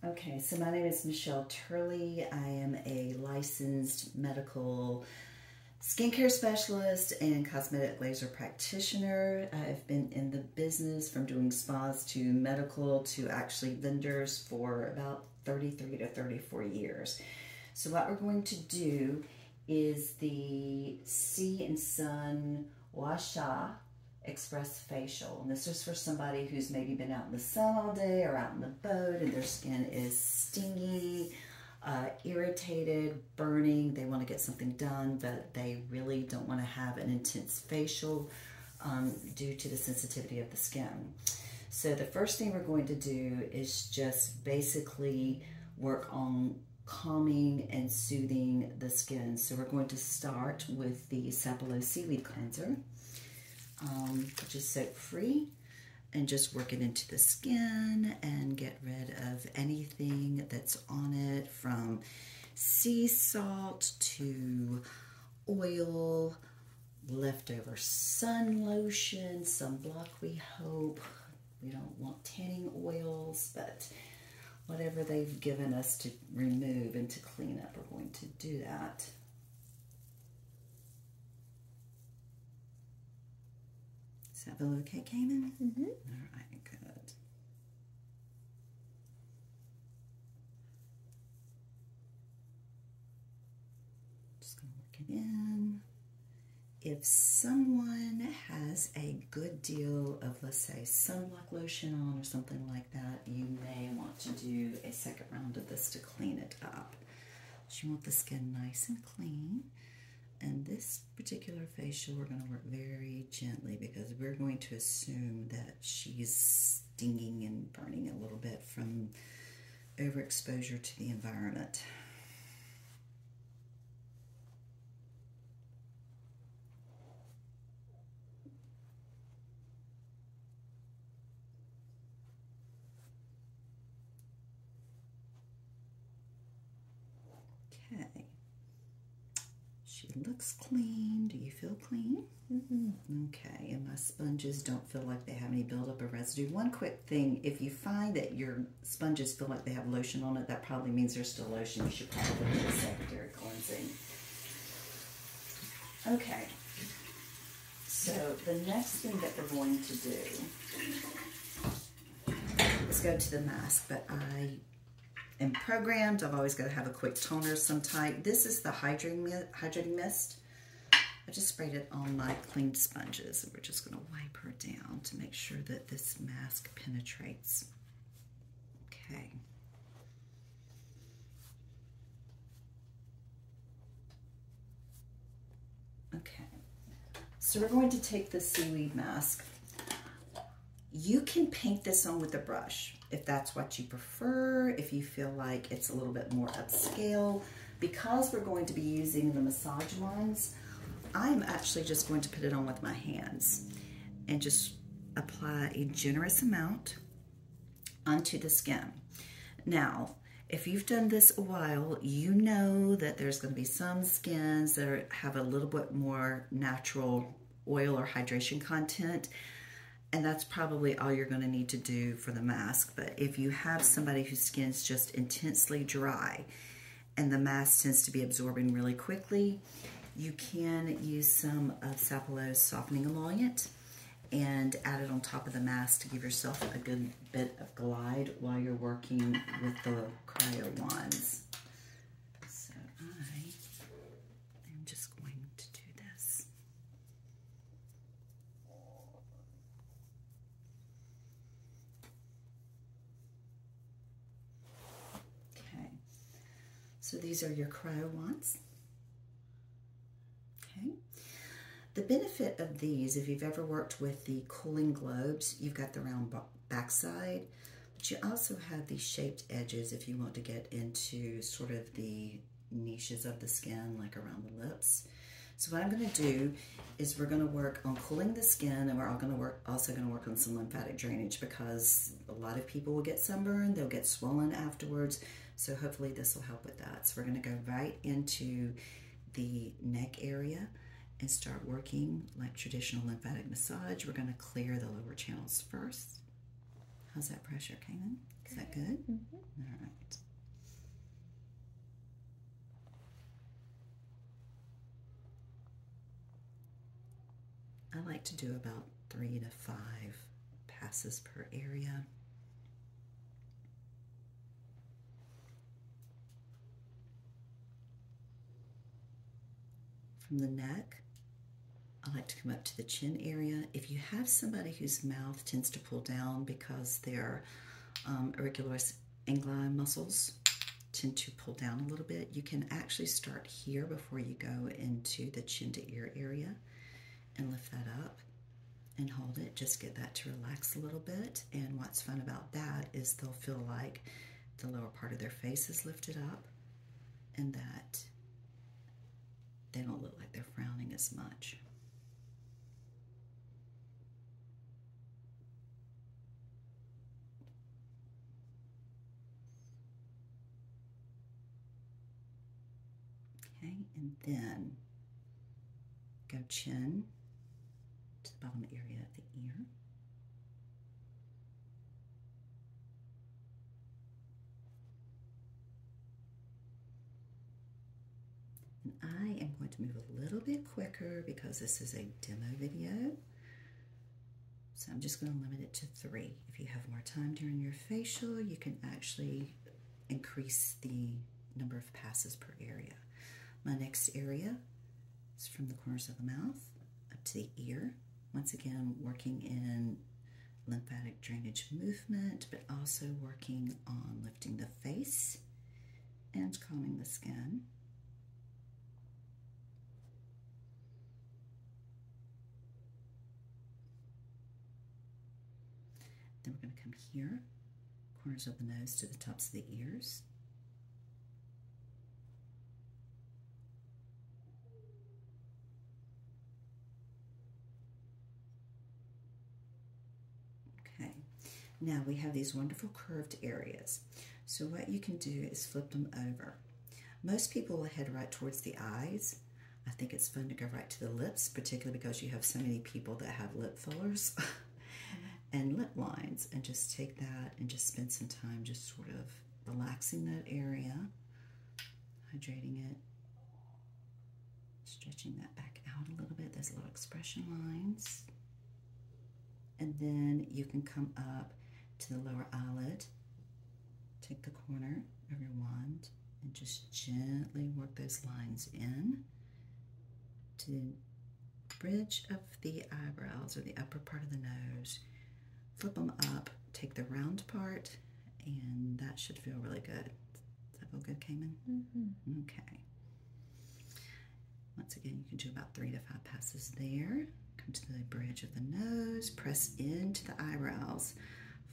Okay, so my name is Michelle Turley. I am a licensed medical skincare specialist and cosmetic laser practitioner. I've been in the business from doing spas to medical to actually vendors for about 33 to 34 years. So what we're going to do is the Sea and Sun Washa Express Facial. And this is for somebody who's maybe been out in the sun all day or out in the boat and their skin is stingy, irritated, burning. They want to get something done, but they really don't want to have an intense facial due to the sensitivity of the skin. So the first thing we're going to do is just basically work on calming and soothing the skin. So we're going to start with the Sapelo seaweed cleanser, which is soap-free, and just work it into the skin and get rid of anything that's on it, from sea salt to oil, leftover sun lotion, sunblock we hope. We don't want tanning oils, but whatever they've given us to remove and to clean up, we're going to do that. Is that feel okay, Cayman? Mm-hmm. All right, good. Just gonna work it in. If someone has a good deal of, let's say, sunblock lotion on or something like that, you may want to do a second round of this to clean it up. But you want the skin nice and clean. And this particular facial, we're going to work very gently because we're going to assume that she's stinging and burning a little bit from overexposure to the environment. Okay. She looks clean. Do you feel clean? Mm-hmm. Okay, and my sponges don't feel like they have any buildup of residue. One quick thing, if you find that your sponges feel like they have lotion on it, that probably means there's still lotion. You should probably do a secondary cleansing. Okay, so the next thing that we're going to do is go to the mask, but I am programmed. I've always got to have a quick toner of some type. This is the hydrating mist. I just sprayed it on my cleaned sponges, and we're just going to wipe her down to make sure that this mask penetrates. Okay. Okay. So we're going to take the seaweed mask. You can paint this on with a brush if that's what you prefer, if you feel like it's a little bit more upscale. Because we're going to be using the massage wands, I'm actually just going to put it on with my hands and just apply a generous amount onto the skin. Now, if you've done this a while, you know that there's going to be some skins that have a little bit more natural oil or hydration content, and that's probably all you're going to need to do for the mask. But if you have somebody whose skin's just intensely dry and the mask tends to be absorbing really quickly, you can use some of Sapelo's softening emollient and add it on top of the mask to give yourself a good bit of glide while you're working with the cryo wands. So I am just going to do this. Okay, so these are your cryo wands. Okay. The benefit of these, if you've ever worked with the cooling globes, you've got the round backside, but you also have these shaped edges if you want to get into sort of the niches of the skin, like around the lips. So what I'm going to do is we're going to work on cooling the skin, and we're also going to work on some lymphatic drainage, because a lot of people will get sunburn, they'll get swollen afterwards. So hopefully this will help with that. So we're going to go right into the neck area and start working like traditional lymphatic massage. We're going to clear the lower channels first. How's that pressure, Cayman? Is that good? Mm-hmm. All right. like to do about 3 to 5 passes per area. From the neck, I like to come up to the chin area. If you have somebody whose mouth tends to pull down because their auricularis angli muscles tend to pull down a little bit, you can actually start here before you go into the chin to ear area and lift that up and hold it. Just get that to relax a little bit. And what's fun about that is they'll feel like the lower part of their face is lifted up and that they don't look like they're frowning as much. Okay, and then go chin to the bottom area of the ear. And I am going to move a little bit quicker because this is a demo video. So I'm just going to limit it to 3. If you have more time during your facial, you can actually increase the number of passes per area. My next area is from the corners of the mouth up to the ear. Once again, working in lymphatic drainage movement, but also working on lifting the face and calming the skin. Then we're going to come here, corners of the nose to the tops of the ears. Okay, now we have these wonderful curved areas. So what you can do is flip them over. Most people will head right towards the eyes. I think it's fun to go right to the lips, particularly because you have so many people that have lip fillers and lip lines, and just take that and just spend some time just sort of relaxing that area, hydrating it, stretching that back out a little bit, those little expression lines. And then you can come up to the lower eyelid, take the corner of your wand and just gently work those lines in to the bridge of the eyebrows or the upper part of the nose. Flip them up, take the round part, and that should feel really good. Does that feel good, Cayman? Mm-hmm. Okay. Once again, you can do about 3 to 5 passes there. Come to the bridge of the nose, press into the eyebrows,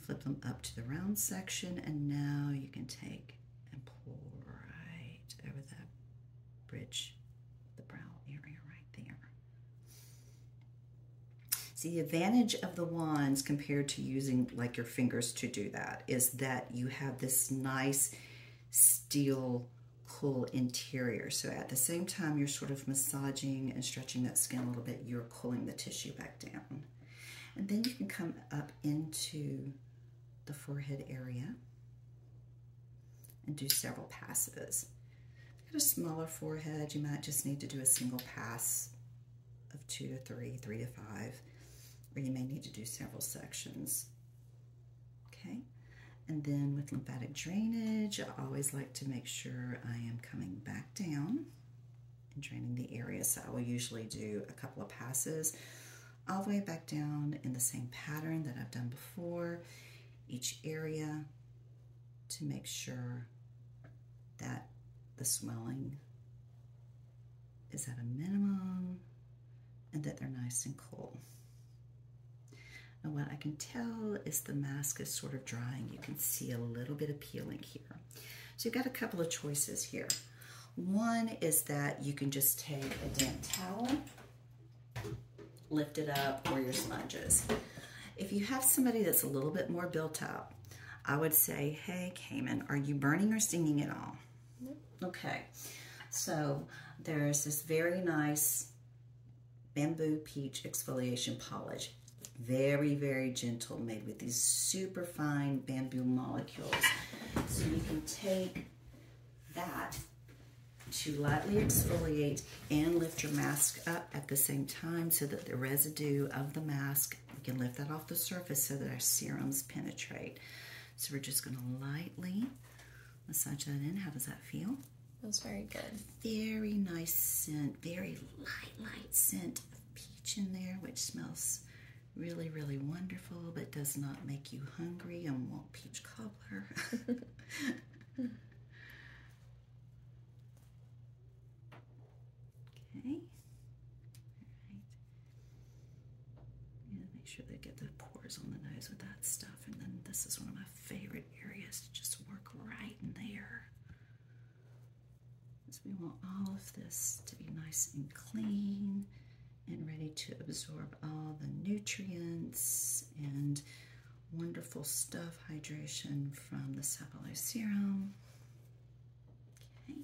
flip them up to the round section, and now you can take and pull right over that bridge, the brow area right there. See, the advantage of the wands compared to using like your fingers to do that is that you have this nice steel cool interior. So at the same time you're sort of massaging and stretching that skin a little bit, you're cooling the tissue back down. And then you can come up into the forehead area and do several passes. If you have a smaller forehead, you might just need to do a single pass of 2 to 3, 3 to 5, or you may need to do several sections. Okay, and then with lymphatic drainage, I always like to make sure I am coming back down and draining the area. So I will usually do a couple of passes all the way back down in the same pattern that I've done before, each area, to make sure that the swelling is at a minimum and that they're nice and cool. And what I can tell is the mask is sort of drying. You can see a little bit of peeling here. So you've got a couple of choices here. One is that you can just take a damp towel, lift it up, or your sponges. If you have somebody that's a little bit more built up, I would say, hey, Cayman, are you burning or stinging at all? Nope. Okay, so there's this very nice bamboo peach exfoliation polish. Very, very gentle, made with these super fine bamboo molecules. So you can take that to lightly exfoliate and lift your mask up at the same time so that the residue of the mask, we can lift that off the surface so that our serums penetrate. So we're just going to lightly massage that in. How does that feel? Feels very good. Very nice scent, very light scent of peach in there, which smells really, really wonderful, but does not make you hungry and want peach cobbler. Okay. All right. Yeah, make sure they get the pores on the nose with that stuff. And then this is one of my favorite areas to just work right in there. Because we want all of this to be nice and clean and ready to absorb all the nutrients and wonderful stuff, hydration from the Sapelo serum. Okay.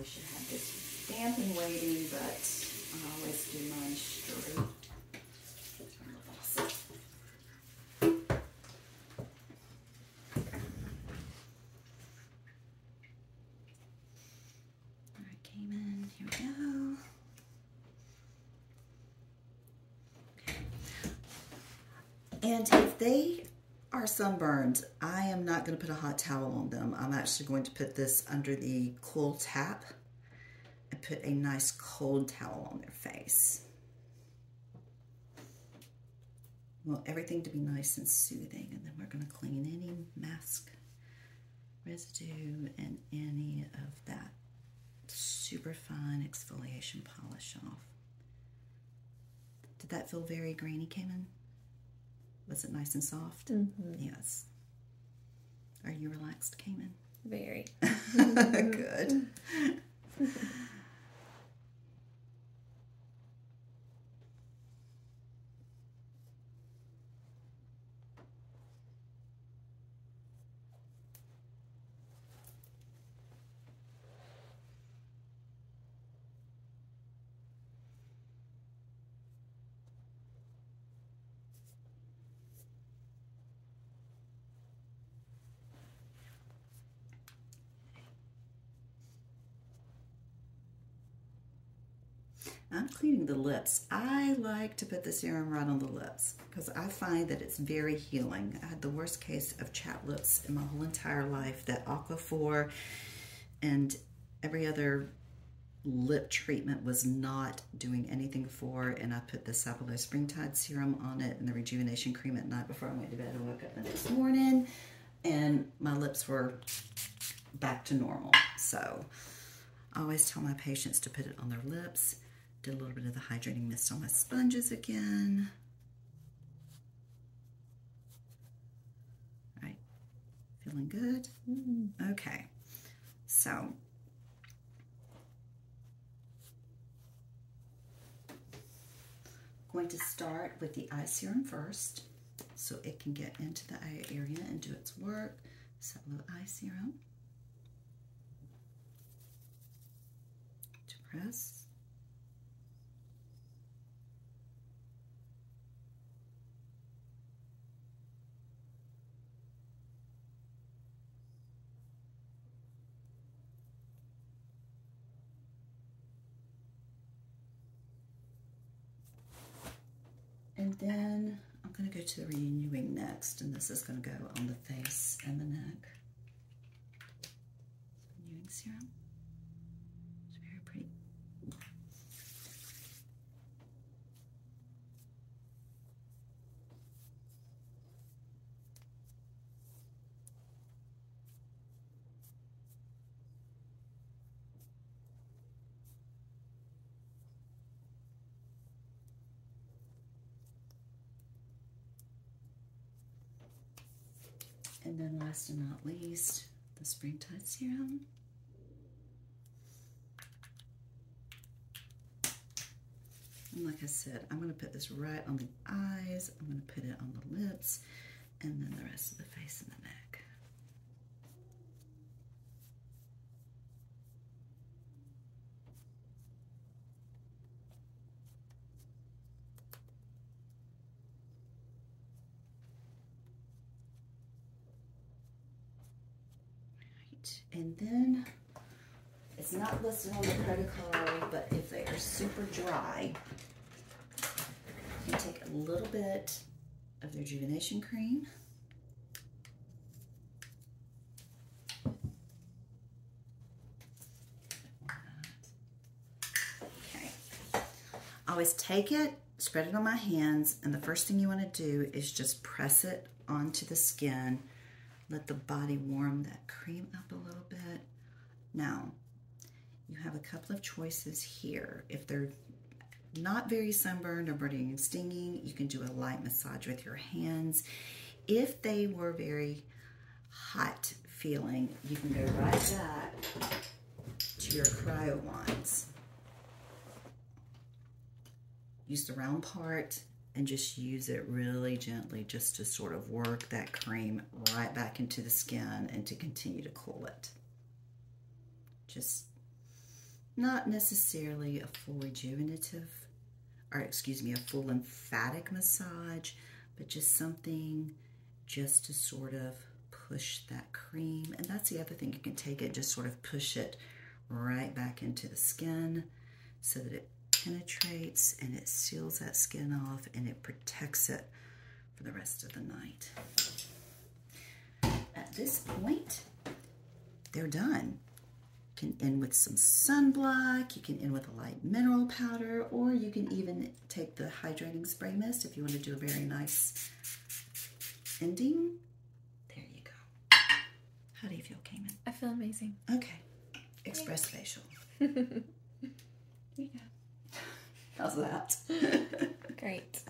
Should have this damping waiting, but I always do mine straight from the faucet. All right, Cayman, here we go. Okay. And if they are sunburned, I am not going to put a hot towel on them. I'm actually going to put this under the cool tap and put a nice cold towel on their face. We want everything to be nice and soothing, and then we're going to clean any mask residue and any of that super fine exfoliation polish off. Did that feel very grainy, Cayman? Was it nice and soft? Mm-hmm. Yes. Are you relaxed, Cayman? Very. Good. I'm cleaning the lips. I like to put the serum right on the lips because I find that it's very healing. I had the worst case of chapped lips in my whole entire life that Aquaphor and every other lip treatment was not doing anything for, and I put the Sapelo Springtide serum on it and the rejuvenation cream at night before I went to bed and woke up the next morning, and my lips were back to normal. So I always tell my patients to put it on their lips. Did a little bit of the hydrating mist on my sponges again. All right, feeling good? Mm-hmm. Okay, so going to start with the eye serum first so it can get into the eye area and do its work. Sapelo eye serum. To press. And then I'm going to go to the renewing next, and this is going to go on the face and the neck. Renewing serum. It's very pretty. And then last and not least, the Springtide serum. And like I said, I'm going to put this right on the eyes, I'm going to put it on the lips, and then the rest of the face and the neck. And then, it's not listed on the credit card, but if they are super dry, you take a little bit of their rejuvenation cream. Okay. I always take it, spread it on my hands, and the first thing you want to do is just press it onto the skin. Let the body warm that cream up a little bit. Now, you have a couple of choices here. If they're not very sunburned or burning and stinging, you can do a light massage with your hands. If they were very hot feeling, you can go right back to your cryo wands. Use the round part and just use it really gently just to sort of work that cream right back into the skin and to continue to cool it. Just not necessarily a full rejuvenative, or excuse me, a full lymphatic massage, but just something just to sort of push that cream. And that's the other thing, you can take it, just sort of push it right back into the skin so that it penetrates and it seals that skin off and it protects it for the rest of the night. At this point, they're done. You can end with some sunblock, you can end with a light mineral powder, or you can even take the hydrating spray mist if you want to do a very nice ending. There you go. How do you feel, Cayman? I feel amazing. Okay. Express facial. Yeah. How's that? Great.